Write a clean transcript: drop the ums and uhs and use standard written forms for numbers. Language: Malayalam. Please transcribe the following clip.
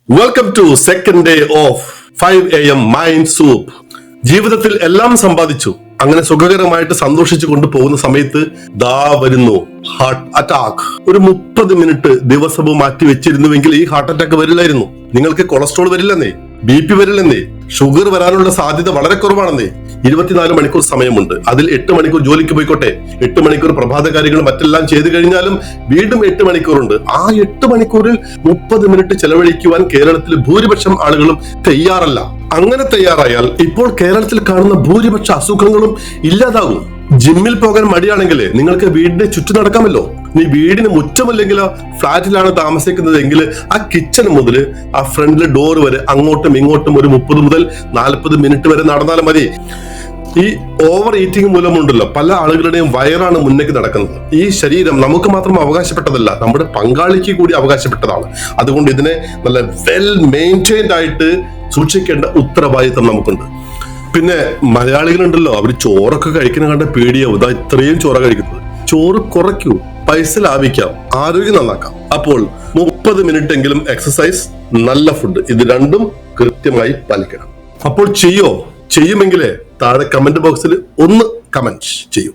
Welcome to second day of 5 AM mind soup. ജീവിതത്തിൽ എല്ലാം സമ്പാദിച്ചു, അങ്ങനെ സുഖകരമായിട്ട് സന്തോഷിച്ചു കൊണ്ടുപോകുന്ന സമയത്ത് ദാ വരുന്നു ഹാർട്ട് അറ്റാക്ക്. ഒരു 30 മിനിറ്റ് ദിവസവും മാറ്റി വെച്ചിരുന്നുവെങ്കിൽ ഈ ഹാർട്ട് അറ്റാക്ക് വരില്ലായിരുന്നു. നിങ്ങൾക്ക് കൊളസ്ട്രോൾ വരില്ലെന്നേ, BP വരില്ലെന്നേ, ഷുഗർ വരാനുള്ള സാധ്യത വളരെ കുറവാണെന്നേ. 24 മണിക്കൂർ സമയമുണ്ട്. അതിൽ 8 മണിക്കൂർ ജോലിക്ക് പോയിക്കോട്ടെ, 8 മണിക്കൂർ പ്രഭാത കാര്യങ്ങൾ മറ്റെല്ലാം ചെയ്തു കഴിഞ്ഞാലും വീണ്ടും 8 മണിക്കൂറുണ്ട്. ആ 8 മണിക്കൂറിൽ 30 മിനിറ്റ് ചെലവഴിക്കുവാൻ കേരളത്തിൽ ഭൂരിപക്ഷം ആളുകളും തയ്യാറല്ല. അങ്ങനെ തയ്യാറായാൽ ഇപ്പോൾ കേരളത്തിൽ കാണുന്ന ഭൂരിപക്ഷ അസുഖങ്ങളും ഇല്ലാതാകും. ജിമ്മിൽ പോകാൻ മടിയാണെങ്കിൽ നിങ്ങൾക്ക് വീടിന്റെ ചുറ്റും നടക്കാമല്ലോ. നീ വീടിന് മുറ്റമല്ലെങ്കിലോ ഫ്ലാറ്റിലാണ് താമസിക്കുന്നതെങ്കിൽ ആ കിച്ചൺ മുതൽ ആ ഫ്രണ്ടിലെ ഡോർ വരെ അങ്ങോട്ടും ഇങ്ങോട്ടും ഒരു 30 മുതൽ 40 മിനിറ്റ് വരെ നടന്നാലും മതി. ഈ ഓവർ ഈറ്റിംഗ് മൂലമുണ്ടല്ലോ പല ആളുകളുടെയും വയറാണ് മുന്നേക്ക് നടക്കുന്നത്. ഈ ശരീരം നമുക്ക് മാത്രം അവകാശപ്പെട്ടതല്ല, നമ്മുടെ പങ്കാളിക്ക് കൂടി അവകാശപ്പെട്ടതാണ്. അതുകൊണ്ട് ഇതിനെ നല്ല വെൽ മെയിൻറ്റൈൻഡ് ആയിട്ട് സൂക്ഷിക്കേണ്ട ഉത്തരവാദിത്തം നമുക്കുണ്ട്. പിന്നെ മലയാളികളുണ്ടല്ലോ, അവർ ചോറൊക്കെ കഴിക്കുന്ന കണ്ട പേടിയാവും. ഇതാ ഇത്രയും ചോറ കഴിക്കുന്നത്. ചോറ് കുറയ്ക്കൂ, പൈസ ലാഭിക്കാം, ആരോഗ്യം നന്നാക്കാം. അപ്പോൾ 30 മിനിറ്റ് എങ്കിലും എക്സസൈസ്, നല്ല ഫുഡ്, ഇത് രണ്ടും കൃത്യമായി പാലിക്കണം. അപ്പോൾ ചെയ്യുമെങ്കിലേ താഴെ കമന്റ് ബോക്സിൽ ഒന്ന് കമന്റ് ചെയ്യൂ.